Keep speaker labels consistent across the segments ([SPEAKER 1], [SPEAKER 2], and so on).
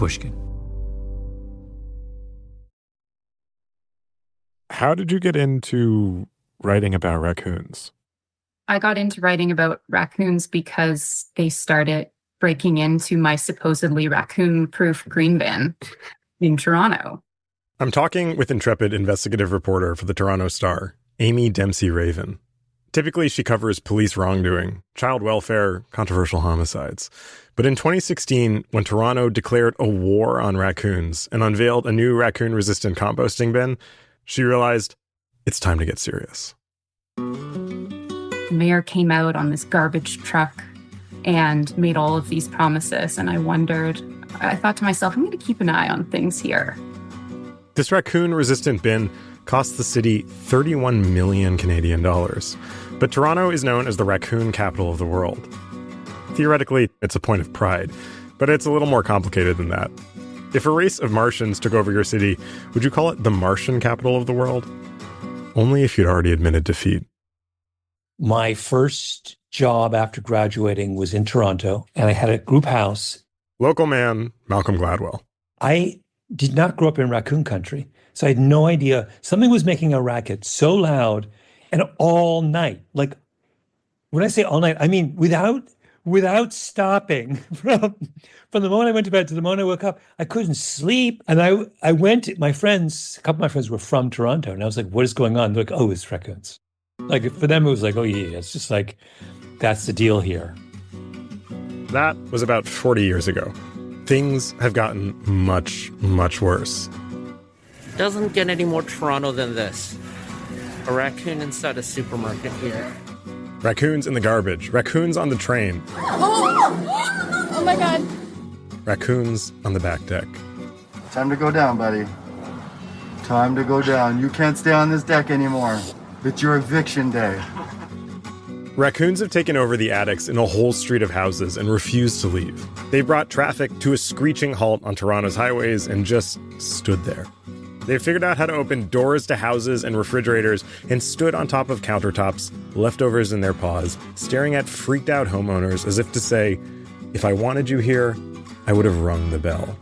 [SPEAKER 1] Pushkin.
[SPEAKER 2] How did you get into writing about raccoons?
[SPEAKER 3] I got into writing about raccoons because they started breaking into my supposedly raccoon-proof green bin in Toronto.
[SPEAKER 2] I'm talking with intrepid investigative reporter for the Toronto Star, Amy Dempsey-Raven. Typically, she covers police wrongdoing, child welfare, controversial homicides. But in 2016, when Toronto declared a war on raccoons and unveiled a new raccoon-resistant composting bin, she realized it's time to get serious.
[SPEAKER 3] The mayor came out on this garbage truck and made all of these promises. And I thought to myself, I'm going to keep an eye on things here.
[SPEAKER 2] This raccoon-resistant bin cost the city 31 million Canadian dollars. But Toronto is known as the raccoon capital of the world. Theoretically, it's a point of pride, but it's a little more complicated than that. If a race of Martians took over your city, would you call it the Martian capital of the world? Only if you'd already admitted defeat.
[SPEAKER 4] My first job after graduating was in Toronto, and I had a group house.
[SPEAKER 2] Local man, Malcolm Gladwell.
[SPEAKER 4] I did not grow up in raccoon country, so I had no idea. Something was making a racket so loud and all night. Like, when I say all night, I mean without stopping. From the moment I went to bed to the moment I woke up, I couldn't sleep. And I went, a couple of my friends were from Toronto, and I was like, what is going on? They're like, oh, it's raccoons. Like, for them, it was like, oh, yeah, it's just like, that's the deal here.
[SPEAKER 2] That was about 40 years ago. Things have gotten much, much worse.
[SPEAKER 5] Doesn't get any more Toronto than this. A raccoon inside a supermarket here.
[SPEAKER 2] Raccoons in the garbage. Raccoons on the train.
[SPEAKER 6] Oh my God.
[SPEAKER 2] Raccoons on the back deck.
[SPEAKER 7] Time to go down, buddy. Time to go down. You can't stay on this deck anymore. It's your eviction day.
[SPEAKER 2] Raccoons have taken over the attics in a whole street of houses and refuse to leave. They brought traffic to a screeching halt on Toronto's highways and just stood there. They figured out how to open doors to houses and refrigerators and stood on top of countertops, leftovers in their paws, staring at freaked out homeowners as if to say, if I wanted you here, I would have rung the bell.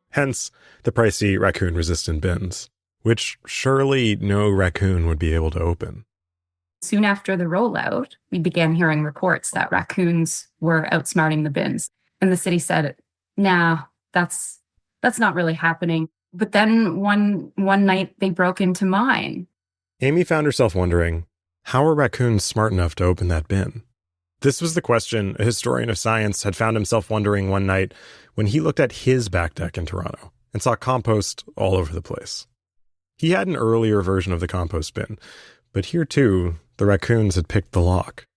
[SPEAKER 2] Hence, the pricey raccoon-resistant bins, which surely no raccoon would be able to open.
[SPEAKER 3] Soon after the rollout, we began hearing reports that raccoons were outsmarting the bins. And the city said, nah, that's not really happening. But then one night they broke into mine.
[SPEAKER 2] Amy found herself wondering, how are raccoons smart enough to open that bin? This was the question a historian of science had found himself wondering one night when he looked at his back deck in Toronto and saw compost all over the place. He had an earlier version of the compost bin, but here too, the raccoons had picked the lock.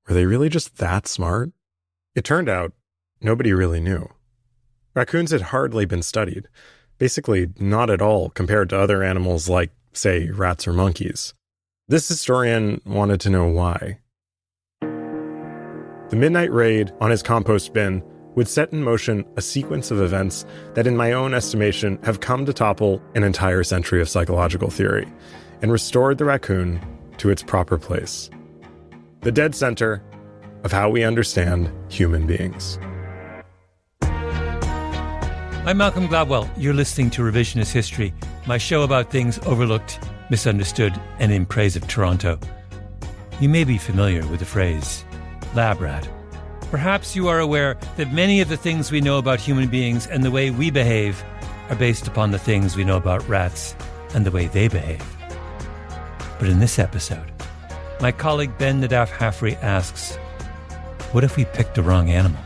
[SPEAKER 2] Were they really just that smart? It turned out nobody really knew. Raccoons had hardly been studied. Basically, not at all compared to other animals like, say, rats or monkeys. This historian wanted to know why. The midnight raid on his compost bin would set in motion a sequence of events that, in my own estimation, have come to topple an entire century of psychological theory and restored the raccoon to its proper place. The dead center of how we understand human beings.
[SPEAKER 4] I'm Malcolm Gladwell. You're listening to Revisionist History, my show about things overlooked, misunderstood, and in praise of Toronto. You may be familiar with the phrase, lab rat. Perhaps you are aware that many of the things we know about human beings and the way we behave are based upon the things we know about rats and the way they behave. But in this episode, my colleague Ben Nadaf Hafri asks, what if we picked the wrong animal?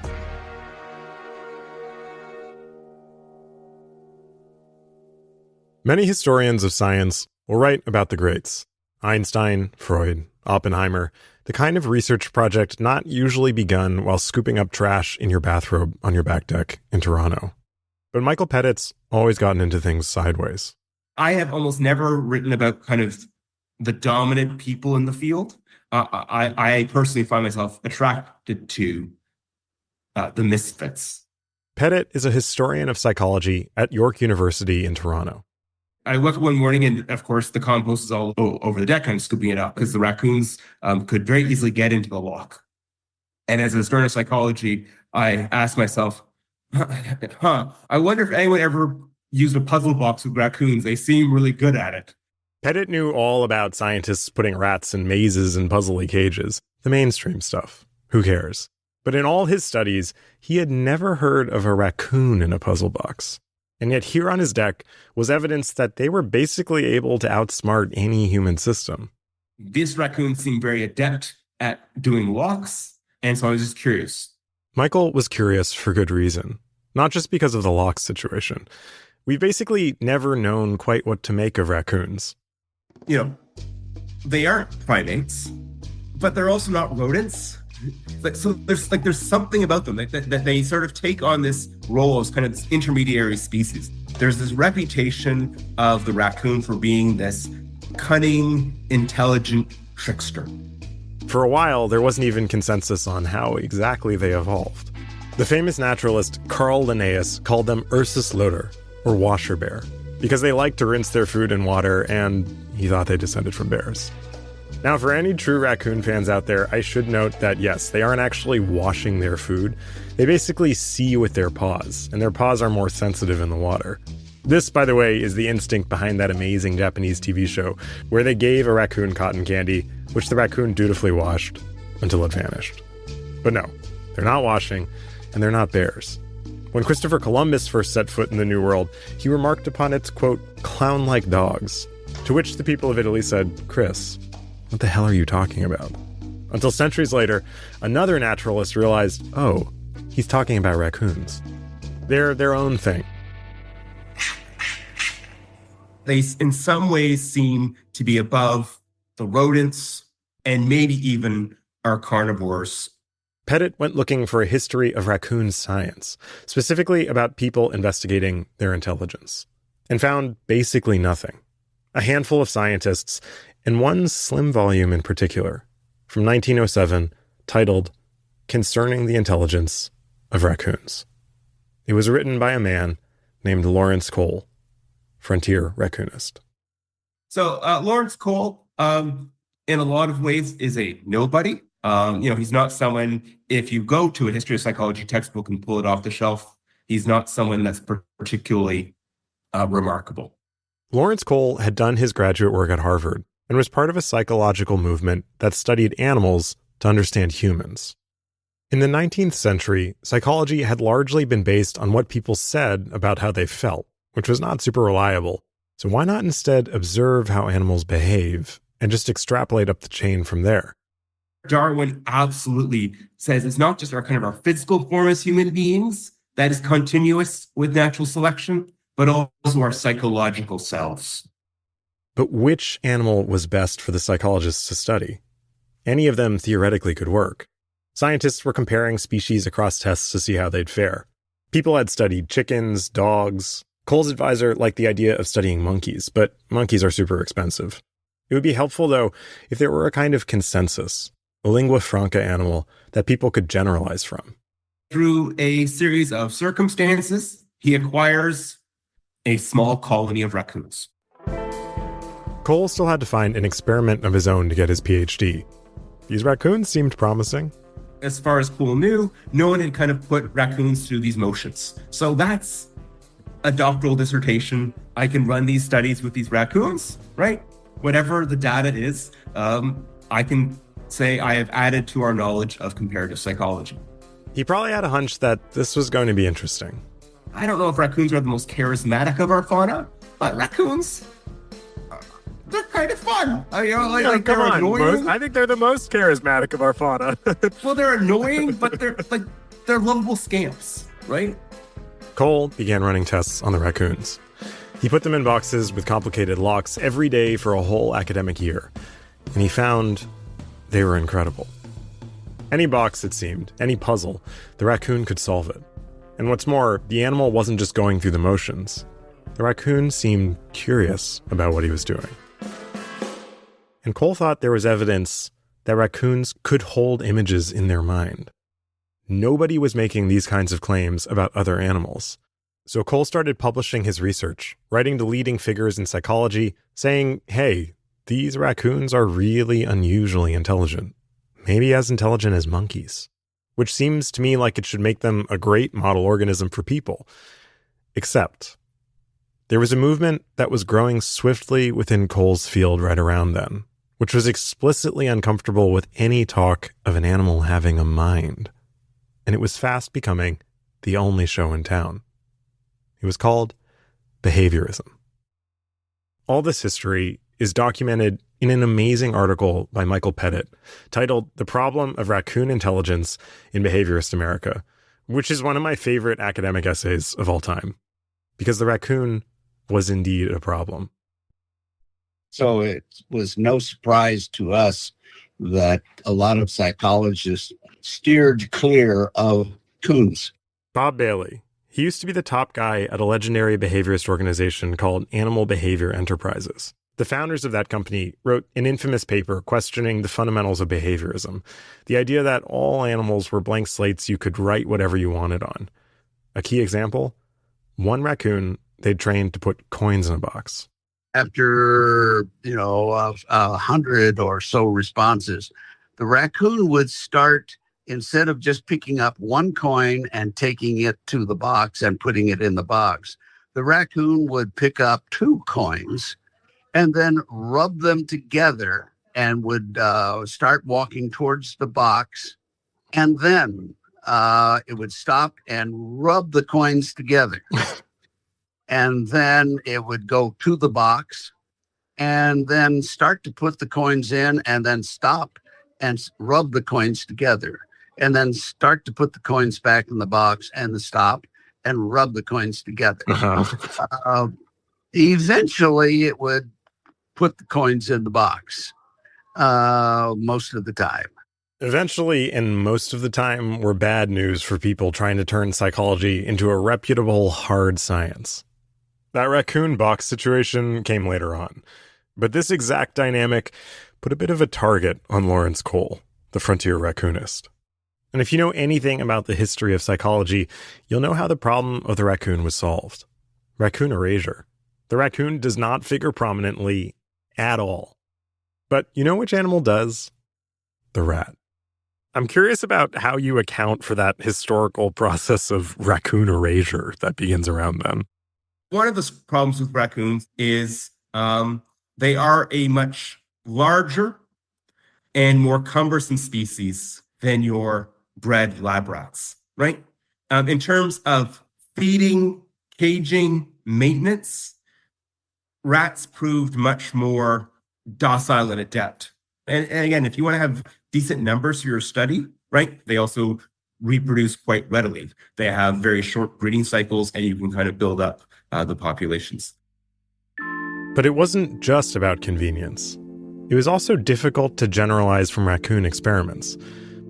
[SPEAKER 2] Many historians of science will write about the greats. Einstein, Freud, Oppenheimer, the kind of research project not usually begun while scooping up trash in your bathrobe on your back deck in Toronto. But Michael Pettit's always gotten into things sideways.
[SPEAKER 8] I have almost never written about kind of the dominant people in the field. I personally find myself attracted to the misfits.
[SPEAKER 2] Pettit is a historian of psychology at York University in Toronto.
[SPEAKER 8] I woke up one morning and, of course, the compost is all over the deck. I'm scooping it up because the raccoons could very easily get into the lock. And as a historian of psychology, I asked myself, I wonder if anyone ever used a puzzle box with raccoons. They seem really good at it.
[SPEAKER 2] Pettit knew all about scientists putting rats in mazes and puzzly cages. The mainstream stuff. Who cares? But in all his studies, he had never heard of a raccoon in a puzzle box. And yet here on his deck was evidence that they were basically able to outsmart any human system.
[SPEAKER 8] This raccoon seemed very adept at doing locks, and so I was just curious.
[SPEAKER 2] Michael was curious for good reason, not just because of the locks situation. We've basically never known quite what to make of raccoons.
[SPEAKER 8] You know, they aren't primates, but they're also not rodents. So there's something about them that they sort of take on this role as kind of this intermediary species. There's this reputation of the raccoon for being this cunning, intelligent trickster.
[SPEAKER 2] For a while, there wasn't even consensus on how exactly they evolved. The famous naturalist Carl Linnaeus called them Ursus loder, or washer bear, because they liked to rinse their food in water, and he thought they descended from bears. Now, for any true raccoon fans out there, I should note that yes, they aren't actually washing their food. They basically see with their paws, and their paws are more sensitive in the water. This, by the way, is the instinct behind that amazing Japanese TV show where they gave a raccoon cotton candy, which the raccoon dutifully washed until it vanished. But no, they're not washing, and they're not bears. When Christopher Columbus first set foot in the New World, he remarked upon its, quote, clown-like dogs, to which the people of Italy said, Chris, what the hell are you talking about? Until centuries later, another naturalist realized, oh, he's talking about raccoons. They're their own thing.
[SPEAKER 8] They, in some ways, seem to be above the rodents and maybe even our carnivores.
[SPEAKER 2] Pettit went looking for a history of raccoon science, specifically about people investigating their intelligence, and found basically nothing. A handful of scientists, and one slim volume in particular, from 1907, titled Concerning the Intelligence of Raccoons. It was written by a man named Lawrence Cole, frontier raccoonist.
[SPEAKER 8] So Lawrence Cole, in a lot of ways, is a nobody. He's not someone, if you go to a history of psychology textbook and pull it off the shelf, he's not someone that's particularly remarkable.
[SPEAKER 2] Lawrence Cole had done his graduate work at Harvard and was part of a psychological movement that studied animals to understand humans. In the 19th century, psychology had largely been based on what people said about how they felt, which was not super reliable. So why not instead observe how animals behave and just extrapolate up the chain from there?
[SPEAKER 8] Darwin absolutely says it's not just our physical form as human beings that is continuous with natural selection, but also our psychological selves.
[SPEAKER 2] But which animal was best for the psychologists to study? Any of them theoretically could work. Scientists were comparing species across tests to see how they'd fare. People had studied chickens, dogs. Cole's advisor liked the idea of studying monkeys, but monkeys are super expensive. It would be helpful, though, if there were a kind of consensus, a lingua franca animal that people could generalize from.
[SPEAKER 8] Through a series of circumstances, he acquires a small colony of raccoons.
[SPEAKER 2] Cole still had to find an experiment of his own to get his PhD. These raccoons seemed promising.
[SPEAKER 8] As far as Cole knew, no one had kind of put raccoons through these motions. So that's a doctoral dissertation. I can run these studies with these raccoons, right? Whatever the data is, I can say I have added to our knowledge of comparative psychology.
[SPEAKER 2] He probably had a hunch that this was going to be interesting.
[SPEAKER 8] I don't know if raccoons are the most charismatic of our fauna, but raccoons, they're kind of fun.
[SPEAKER 2] Come on, I think they're the most charismatic of our fauna.
[SPEAKER 8] Well, they're annoying, but they're lovable scamps, right?
[SPEAKER 2] Cole began running tests on the raccoons. He put them in boxes with complicated locks every day for a whole academic year, and he found they were incredible. Any box, it seemed, any puzzle, the raccoon could solve it. And what's more, the animal wasn't just going through the motions. The raccoon seemed curious about what he was doing. And Cole thought there was evidence that raccoons could hold images in their mind. Nobody was making these kinds of claims about other animals. So Cole started publishing his research, writing to leading figures in psychology, saying, hey, these raccoons are really unusually intelligent. Maybe as intelligent as monkeys. which seems to me like it should make them a great model organism for people. Except there was a movement that was growing swiftly within Cole's field right around then, which was explicitly uncomfortable with any talk of an animal having a mind. And it was fast becoming the only show in town. It was called behaviorism. All this history is documented in an amazing article by Michael Pettit titled The Problem of Raccoon Intelligence in Behaviorist America, which is one of my favorite academic essays of all time, because the raccoon was indeed a problem.
[SPEAKER 1] So it was no surprise to us that a lot of psychologists steered clear of coons.
[SPEAKER 2] Bob Bailey. He used to be the top guy at a legendary behaviorist organization called Animal Behavior Enterprises. The founders of that company wrote an infamous paper questioning the fundamentals of behaviorism, the idea that all animals were blank slates you could write whatever you wanted on. A key example? One raccoon they'd trained to put coins in a box.
[SPEAKER 1] After, 100 or so responses, the raccoon would start, instead of just picking up one coin and taking it to the box and putting it in the box, the raccoon would pick up 2 coins and then rub them together and would start walking towards the box. And then it would stop and rub the coins together. And then it would go to the box and then start to put the coins in and then stop and rub the coins together. And then start to put the coins back in the box and stop and rub the coins together. Eventually, it would put the coins in the box most of the time.
[SPEAKER 2] Eventually, and most of the time, were bad news for people trying to turn psychology into a reputable hard science. That raccoon box situation came later on. But this exact dynamic put a bit of a target on Lawrence Cole, the frontier raccoonist. And if you know anything about the history of psychology, you'll know how the problem of the raccoon was solved. Raccoon erasure. The raccoon does not figure prominently at all. But you know which animal does? The rat. I'm curious about how you account for that historical process of raccoon erasure that begins around then.
[SPEAKER 8] One of the problems with raccoons is they are a much larger and more cumbersome species than your bred lab rats, right? In terms of feeding, caging, maintenance, rats proved much more docile and adept. And again, if you want to have decent numbers for your study, right, they also reproduce quite readily. They have very short breeding cycles, and you can kind of build up the populations.
[SPEAKER 2] But it wasn't just about convenience. It was also difficult to generalize from raccoon experiments.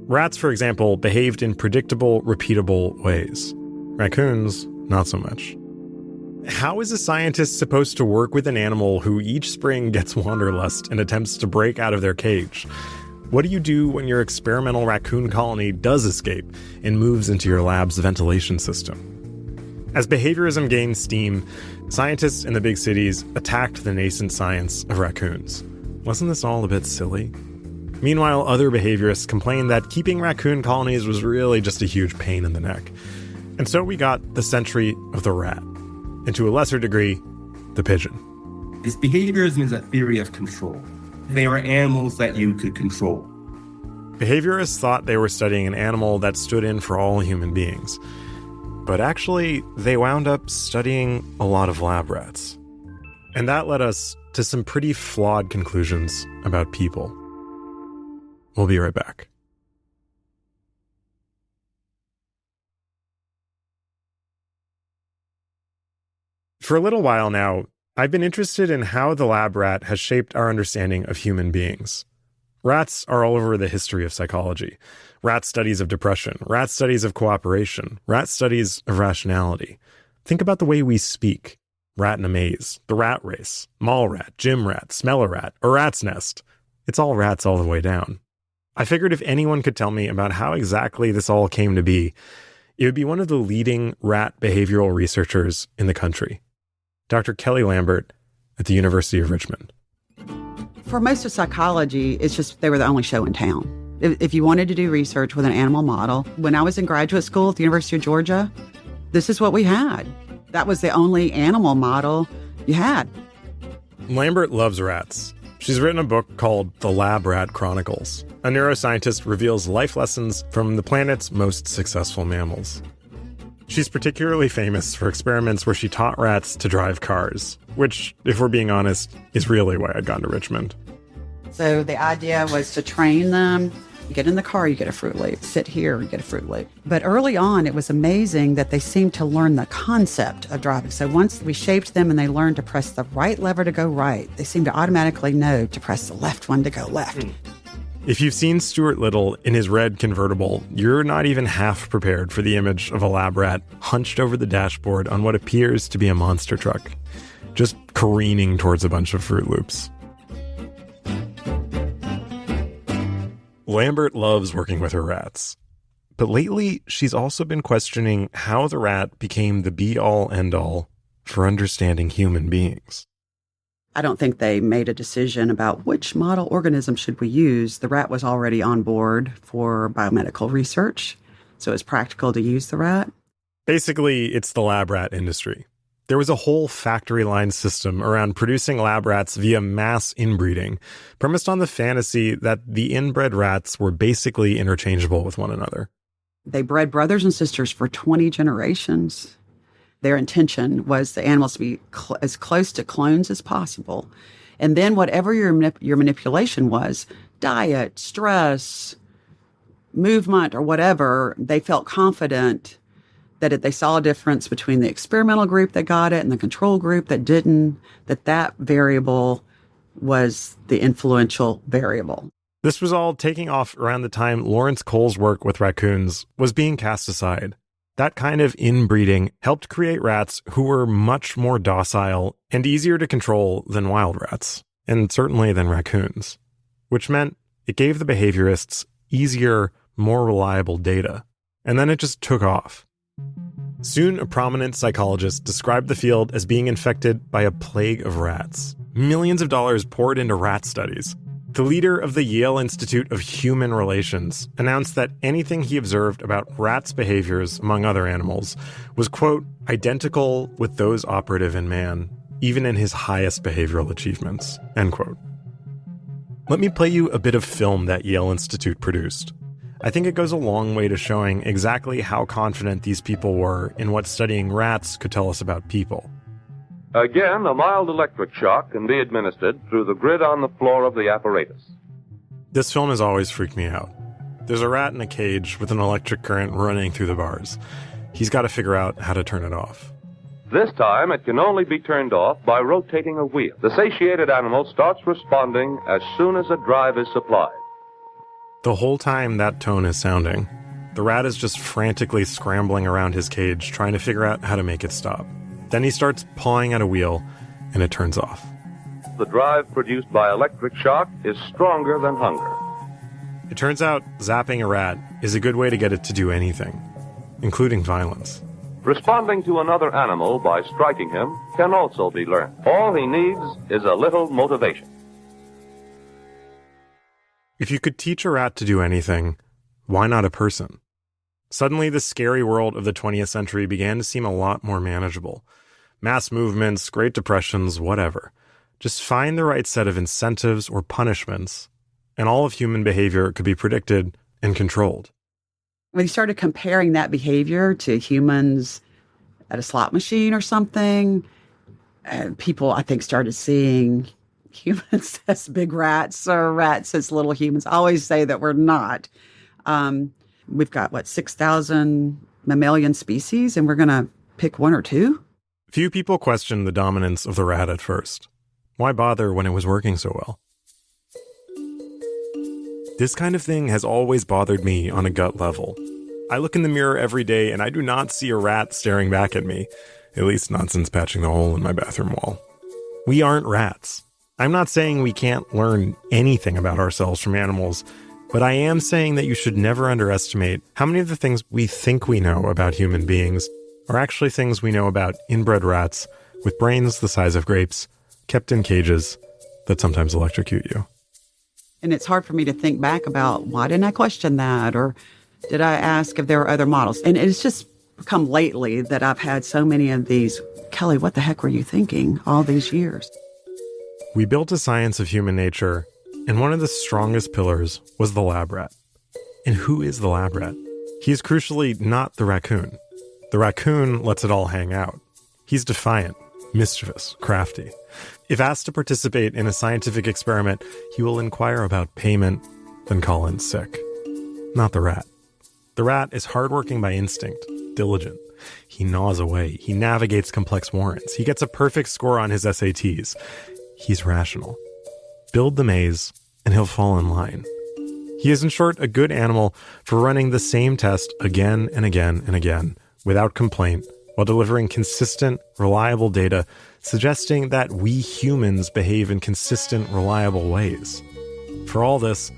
[SPEAKER 2] Rats, for example, behaved in predictable, repeatable ways. Raccoons, not so much. How is a scientist supposed to work with an animal who each spring gets wanderlust and attempts to break out of their cage? What do you do when your experimental raccoon colony does escape and moves into your lab's ventilation system? As behaviorism gained steam, scientists in the big cities attacked the nascent science of raccoons. Wasn't this all a bit silly? Meanwhile, other behaviorists complained that keeping raccoon colonies was really just a huge pain in the neck. And so we got the century of the rat, and to a lesser degree, the pigeon.
[SPEAKER 8] This behaviorism is a theory of control. They are animals that you could control.
[SPEAKER 2] Behaviorists thought they were studying an animal that stood in for all human beings. But actually, they wound up studying a lot of lab rats. And that led us to some pretty flawed conclusions about people. We'll be right back. For a little while now, I've been interested in how the lab rat has shaped our understanding of human beings. Rats are all over the history of psychology. Rat studies of depression, rat studies of cooperation, rat studies of rationality. Think about the way we speak. Rat in a maze, the rat race, mall rat, gym rat, smell a rat, a rat's nest. It's all rats all the way down. I figured if anyone could tell me about how exactly this all came to be, it would be one of the leading rat behavioral researchers in the country, Dr. Kelly Lambert at the University of Richmond.
[SPEAKER 9] For most of psychology, it's just they were the only show in town. If you wanted to do research with an animal model, when I was in graduate school at the University of Georgia, this is what we had. That was the only animal model you had.
[SPEAKER 2] Lambert loves rats. She's written a book called The Lab Rat Chronicles. A neuroscientist reveals life lessons from the planet's most successful mammals. She's particularly famous for experiments where she taught rats to drive cars, which, if we're being honest, is really why I'd gone to Richmond.
[SPEAKER 9] So the idea was to train them. You get in the car, you get a Fruit Loop. Sit here, you get a Fruit Loop. But early on, it was amazing that they seemed to learn the concept of driving. So once we shaped them and they learned to press the right lever to go right, they seemed to automatically know to press the left one to go left.
[SPEAKER 2] If you've seen Stuart Little in his red convertible, you're not even half prepared for the image of a lab rat hunched over the dashboard on what appears to be a monster truck, just careening towards a bunch of Fruit Loops. Lambert loves working with her rats. But lately, she's also been questioning how the rat became the be-all, end-all for understanding human beings.
[SPEAKER 9] I don't think they made a decision about which model organism should we use. The rat was already on board for biomedical research, so it's practical to use the rat.
[SPEAKER 2] Basically, it's the lab rat industry. There was a whole factory line system around producing lab rats via mass inbreeding, premised on the fantasy that the inbred rats were basically interchangeable with one another.
[SPEAKER 9] They bred brothers and sisters for 20 generations. Their intention was the animals to be as close to clones as possible. And then whatever your manipulation was, diet, stress, movement, or whatever, they felt confident that if they saw a difference between the experimental group that got it and the control group that didn't, that variable was the influential variable.
[SPEAKER 2] This was all taking off around the time Lawrence Cole's work with raccoons was being cast aside. That kind of inbreeding helped create rats who were much more docile and easier to control than wild rats, and certainly than raccoons, which meant it gave the behaviorists easier, more reliable data. And then it just took off. Soon, a prominent psychologist described the field as being infected by a plague of rats. Millions of dollars poured into rat studies. The leader of the Yale Institute of Human Relations announced that anything he observed about rats' behaviors among other animals was, quote, identical with those operative in man, even in his highest behavioral achievements, end quote. Let me play you a bit of film that Yale Institute produced. I think it goes a long way to showing exactly how confident these people were in what studying rats could tell us about people.
[SPEAKER 10] Again, a mild electric shock can be administered through the grid on the floor of the apparatus.
[SPEAKER 2] This film has always freaked me out. There's a rat in a cage with an electric current running through the bars. He's got to figure out how to turn it off.
[SPEAKER 10] This time, it can only be turned off by rotating a wheel. The satiated animal starts responding as soon as a drive is supplied.
[SPEAKER 2] The whole time that tone is sounding, the rat is just frantically scrambling around his cage, trying to figure out how to make it stop. Then he starts pawing at a wheel, and it turns off.
[SPEAKER 10] The drive produced by electric shock is stronger than hunger.
[SPEAKER 2] It turns out zapping a rat is a good way to get it to do anything, including violence.
[SPEAKER 10] Responding to another animal by striking him can also be learned. All he needs is a little motivation.
[SPEAKER 2] If you could teach a rat to do anything, why not a person? Suddenly, the scary world of the 20th century began to seem a lot more manageable. Mass movements, Great Depressions, whatever. Just find the right set of incentives or punishments, and all of human behavior could be predicted and controlled.
[SPEAKER 9] When you started comparing that behavior to humans at a slot machine or something, people, I think, started seeing humans as big rats or rats as little humans. I always say that we're not. We've got, 6,000 mammalian species, and we're going to pick one or two?
[SPEAKER 2] Few people questioned the dominance of the rat at first. Why bother when it was working so well? This kind of thing has always bothered me on a gut level. I look in the mirror every day and I do not see a rat staring back at me, at least not since patching the hole in my bathroom wall. We aren't rats. I'm not saying we can't learn anything about ourselves from animals, but I am saying that you should never underestimate how many of the things we think we know about human beings are actually things we know about inbred rats with brains the size of grapes, kept in cages that sometimes electrocute you.
[SPEAKER 9] And it's hard for me to think back about why didn't I question that? Or did I ask if there were other models? And it's just become lately that I've had so many of these, Kelly, what the heck were you thinking all these years?
[SPEAKER 2] We built a science of human nature, and one of the strongest pillars was the lab rat. And who is the lab rat? He's crucially not the raccoon. The raccoon lets it all hang out. He's defiant, mischievous, crafty. If asked to participate in a scientific experiment, he will inquire about payment, then call in sick. Not the rat. The rat is hardworking by instinct, diligent. He gnaws away. He navigates complex warrants. He gets a perfect score on his SATs. He's rational. Build the maze, and he'll fall in line. He is, in short, a good animal for running the same test again and again and again, without complaint, while delivering consistent, reliable data, suggesting that we humans behave in consistent, reliable ways. For all this,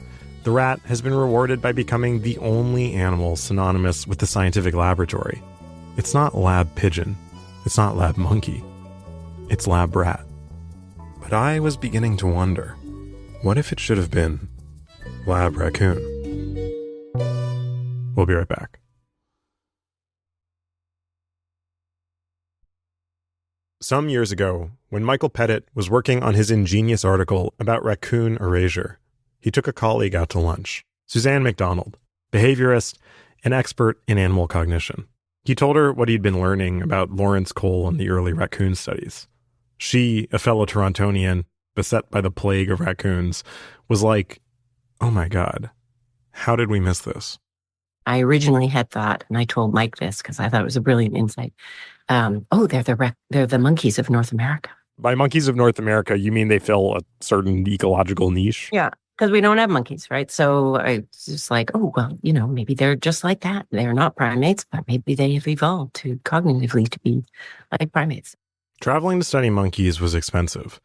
[SPEAKER 2] the rat has been rewarded by becoming the only animal synonymous with the scientific laboratory. It's not lab pigeon. It's not lab monkey. It's lab rat. But I was beginning to wonder, what if it should have been lab raccoon? We'll be right back. Some years ago, when Michael Pettit was working on his ingenious article about raccoon erasure, he took a colleague out to lunch, Suzanne McDonald, behaviorist and expert in animal cognition. He told her what he'd been learning about Lawrence Cole and the early raccoon studies. She, a fellow Torontonian, beset by the plague of raccoons, was like, oh my God, how did we miss this?
[SPEAKER 11] I originally had thought, and I told Mike this because I thought it was a brilliant insight. They're the monkeys of North America.
[SPEAKER 2] By monkeys of North America, you mean they fill a certain ecological niche?
[SPEAKER 11] Yeah, because we don't have monkeys, right? So it's just like, oh, well, maybe they're just like that. They're not primates, but maybe they have evolved to cognitively to be like primates.
[SPEAKER 2] Traveling to study monkeys was expensive.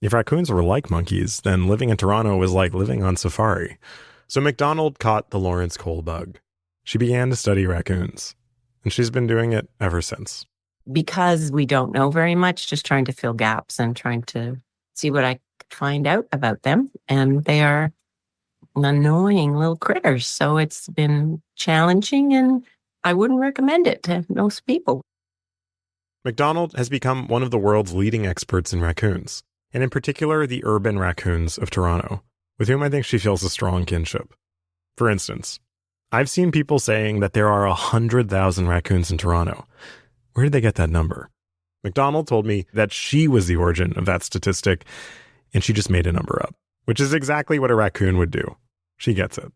[SPEAKER 2] If raccoons were like monkeys, then living in Toronto was like living on safari. So McDonald caught the Lawrence Cole bug. She began to study raccoons, and she's been doing it ever since.
[SPEAKER 11] Because we don't know very much, just trying to fill gaps and trying to see what I could find out about them. And they are annoying little critters. So it's been challenging, and I wouldn't recommend it to most people.
[SPEAKER 2] McDonald has become one of the world's leading experts in raccoons, and in particular the urban raccoons of Toronto, with whom I think she feels a strong kinship. For instance, I've seen people saying that there are 100,000 raccoons in Toronto. Where did they get that number? McDonald told me that she was the origin of that statistic, and she just made a number up, which is exactly what a raccoon would do. She gets it.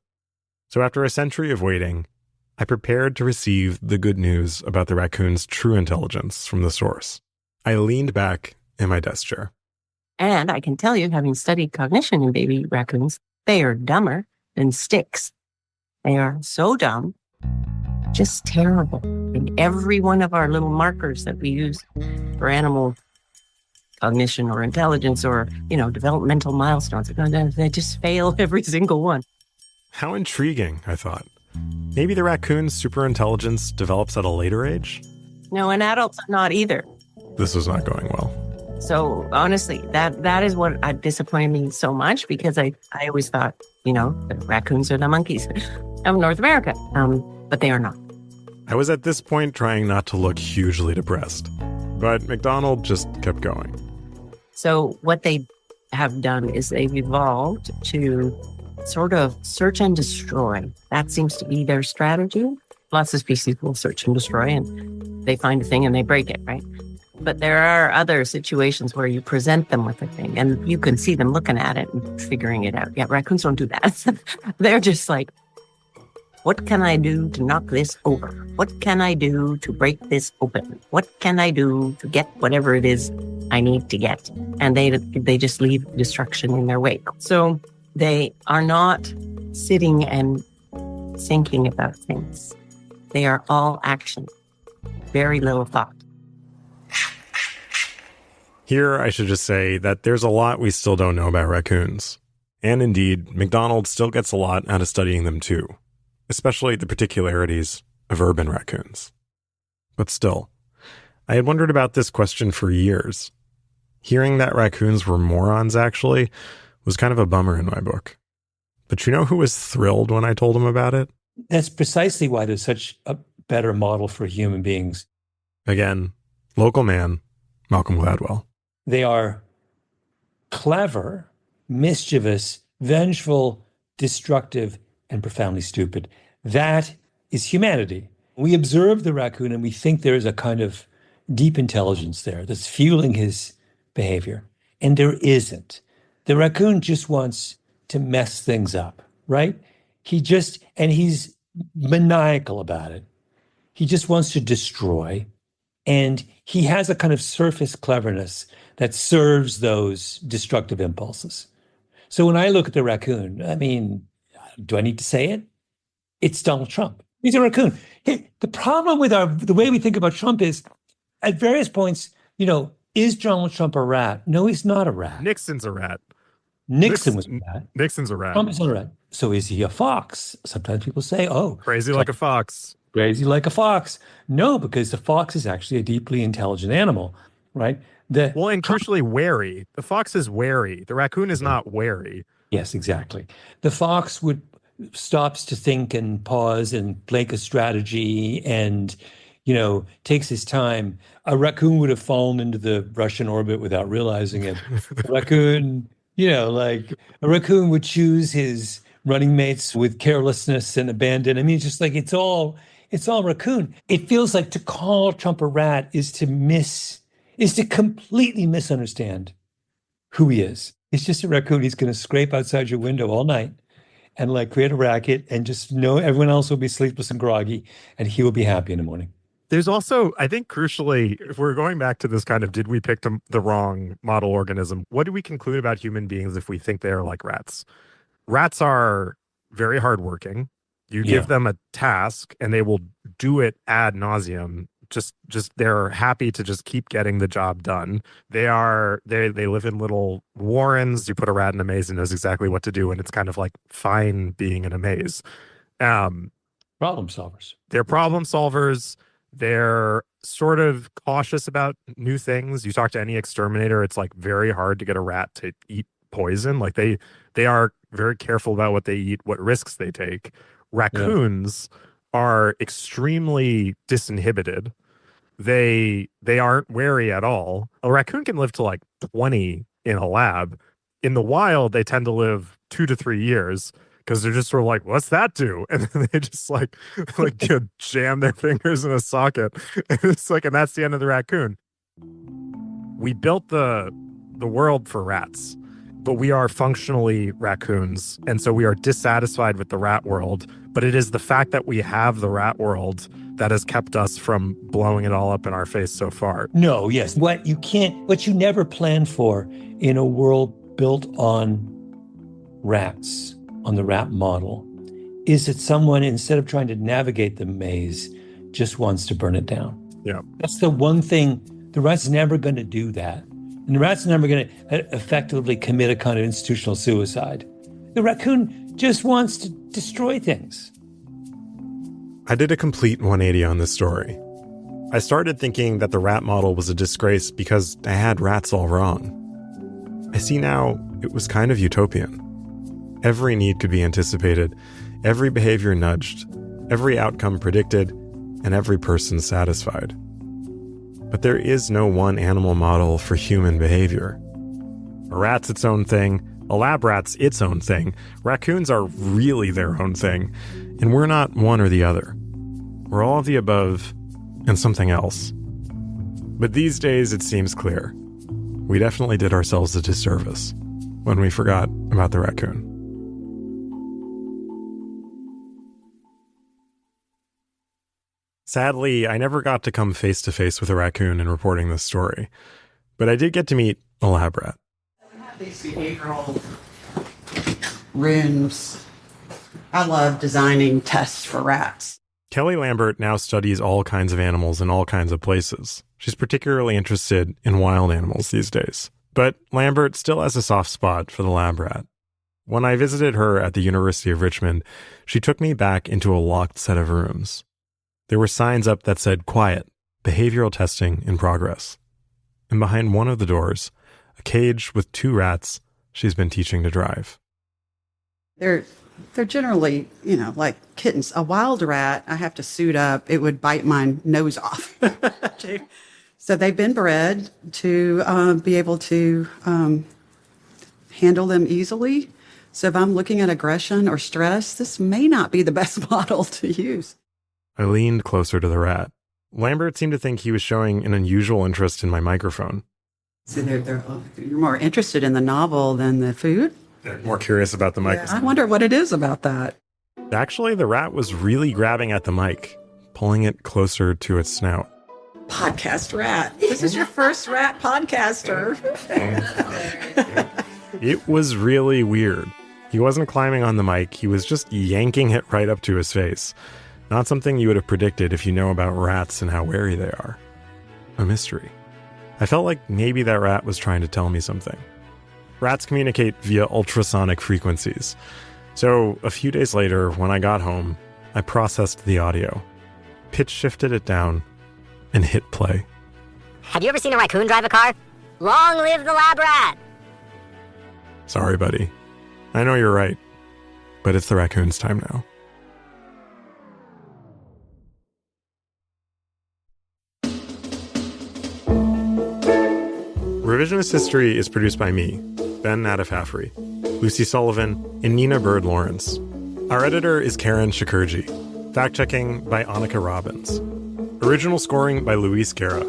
[SPEAKER 2] So after a century of waiting, I prepared to receive the good news about the raccoon's true intelligence from the source. I leaned back in my desk chair.
[SPEAKER 11] And I can tell you, having studied cognition in baby raccoons, they are dumber than sticks. They are so dumb, just terrible. And every one of our little markers that we use for animal cognition or intelligence or, developmental milestones, they just fail every single one.
[SPEAKER 2] How intriguing, I thought. Maybe the raccoon's superintelligence develops at a later age?
[SPEAKER 11] No, and adults not either.
[SPEAKER 2] This was not going well.
[SPEAKER 11] So honestly, that is what disappointed me so much, because I always thought, the raccoons are the monkeys of North America, but they are not.
[SPEAKER 2] I was at this point trying not to look hugely depressed, but McDonald just kept going.
[SPEAKER 11] So what they have done is they've evolved to sort of search and destroy. That seems to be their strategy. Lots of species will search and destroy, and they find a thing and they break it, right? But there are other situations where you present them with a thing and you can see them looking at it and figuring it out. Yeah, raccoons don't do that. They're just like, what can I do to knock this over? What can I do to break this open? What can I do to get whatever it is I need to get? And they just leave destruction in their wake. So they are not sitting and thinking about things. They are all action, very little thought.
[SPEAKER 2] Here, I should just say that there's a lot we still don't know about raccoons. And indeed, McDonald still gets a lot out of studying them too, especially the particularities of urban raccoons. But still, I had wondered about this question for years. Hearing that raccoons were morons, actually, was kind of a bummer in my book. But you know who was thrilled when I told him about it?
[SPEAKER 4] That's precisely why there's such a better model for human beings.
[SPEAKER 2] Again, local man, Malcolm Gladwell.
[SPEAKER 4] They are clever, mischievous, vengeful, destructive, and profoundly stupid. That is humanity. We observe the raccoon and we think there is a kind of deep intelligence there that's fueling his behavior. And there isn't. The raccoon just wants to mess things up, right? And he's maniacal about it. He just wants to destroy. And he has a kind of surface cleverness that serves those destructive impulses. So when I look at the raccoon, I mean, do I need to say it? It's Donald Trump. He's a raccoon. Hey, the problem with the way we think about Trump is, at various points, is Donald Trump a rat? No, he's not a rat.
[SPEAKER 2] Nixon's a rat.
[SPEAKER 4] Nixon was a rat.
[SPEAKER 2] Nixon's a rat.
[SPEAKER 4] Trump is not a rat. So is he a fox? Sometimes people say,
[SPEAKER 2] crazy like a fox.
[SPEAKER 4] Crazy like a fox. No, because the fox is actually a deeply intelligent animal, right?
[SPEAKER 2] And crucially wary. The fox is wary. The raccoon is not wary.
[SPEAKER 4] Yes, exactly. The fox stops to think and pause and make a strategy and, takes his time. A raccoon would have fallen into the Russian orbit without realizing it. A raccoon, a raccoon would choose his running mates with carelessness and abandon. I mean, it's just like, it's all raccoon. It feels like to call Trump a rat is to completely misunderstand who he is. It's just a raccoon. He's going to scrape outside your window all night and create a racket and just know everyone else will be sleepless and groggy and he will be happy in the morning.
[SPEAKER 2] There's also, I think, crucially, if we're going back to this kind of, did we pick the wrong model organism? What do we conclude about human beings if we think they're like rats? Rats are very hardworking. You give them a task and they will do it ad nauseum. Just they're happy to just keep getting the job done. They live in little warrens. You put a rat in a maze and knows exactly what to do, and it's kind of like fine being in a maze.
[SPEAKER 4] Problem solvers.
[SPEAKER 2] They're problem solvers. They're sort of cautious about new things. You talk to any exterminator, it's like very hard to get a rat to eat poison. Like they are very careful about what they eat, what risks they take. Raccoons are extremely disinhibited. They aren't wary at all. A raccoon can live to 20 in a lab. In the wild, they tend to live 2 to 3 years because they're just sort of like, what's that do? And then they just jam their fingers in a socket. And it's and that's the end of the raccoon. We built the world for rats, but we are functionally raccoons. And so we are dissatisfied with the rat world. But it is the fact that we have the rat world that has kept us from blowing it all up in our face so far.
[SPEAKER 4] No, yes. What you never plan for in a world built on rats, on the rat model, is that someone, instead of trying to navigate the maze, just wants to burn it down.
[SPEAKER 2] Yeah.
[SPEAKER 4] That's the one thing. The rat's never going to do that. And the rat's never going to effectively commit a kind of institutional suicide. The raccoon just wants to destroy things.
[SPEAKER 2] I did a complete 180 on this story. I started thinking that the rat model was a disgrace because I had rats all wrong. I see now it was kind of utopian. Every need could be anticipated, every behavior nudged, every outcome predicted, and every person satisfied. But there is no one animal model for human behavior. A rat's its own thing, a lab rat's its own thing, raccoons are really their own thing, and we're not one or the other. We're all of the above and something else. But these days it seems clear. We definitely did ourselves a disservice when we forgot about the raccoon. Sadly, I never got to come face to face with a raccoon in reporting this story, but I did get to meet a lab rat.
[SPEAKER 9] We have these behavioral rooms. I love designing tests for rats.
[SPEAKER 2] Kelly Lambert now studies all kinds of animals in all kinds of places. She's particularly interested in wild animals these days. But Lambert still has a soft spot for the lab rat. When I visited her at the University of Richmond, she took me back into a locked set of rooms. There were signs up that said, "Quiet, behavioral testing in progress." And behind one of the doors, a cage with 2 rats she's been teaching to drive.
[SPEAKER 9] They're generally, like kittens. A wild rat, I have to suit up. It would bite my nose off. So they've been bred to be able to handle them easily. So if I'm looking at aggression or stress, this may not be the best model to use.
[SPEAKER 2] I leaned closer to the rat. Lambert seemed to think he was showing an unusual interest in my microphone.
[SPEAKER 9] So you're more interested in the novel than the food?
[SPEAKER 2] They're more curious about the microphone.
[SPEAKER 9] I wonder what it is about that.
[SPEAKER 2] Actually, the rat was really grabbing at the mic, pulling it closer to its snout.
[SPEAKER 9] Podcast rat. This is your first rat podcaster.
[SPEAKER 2] It was really weird. He wasn't climbing on the mic. He was just yanking it right up to his face. Not something you would have predicted if you know about rats and how wary they are. A mystery. I felt like maybe that rat was trying to tell me something. Rats communicate via ultrasonic frequencies. So a few days later, when I got home, I processed the audio, pitch shifted it down, and hit play.
[SPEAKER 12] Have you ever seen a raccoon drive a car? Long live the lab rat!
[SPEAKER 2] Sorry, buddy. I know you're right, but it's the raccoon's time now. Revisionist History is produced by me, Ben Nadif-Hafrey, Lucy Sullivan, and Nina Bird Lawrence. Our editor is Karen Shakurji. Fact-checking by Annika Robbins. Original scoring by Luis Guerra.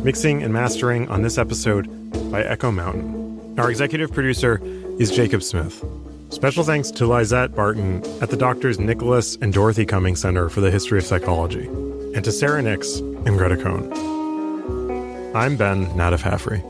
[SPEAKER 2] Mixing and mastering on this episode by Echo Mountain. Our executive producer is Jacob Smith. Special thanks to Lizette Barton at the Doctors Nicholas and Dorothy Cummings Center for the History of Psychology, and to Sarah Nix and Greta Cohn. I'm Ben Nadif-Hafrey.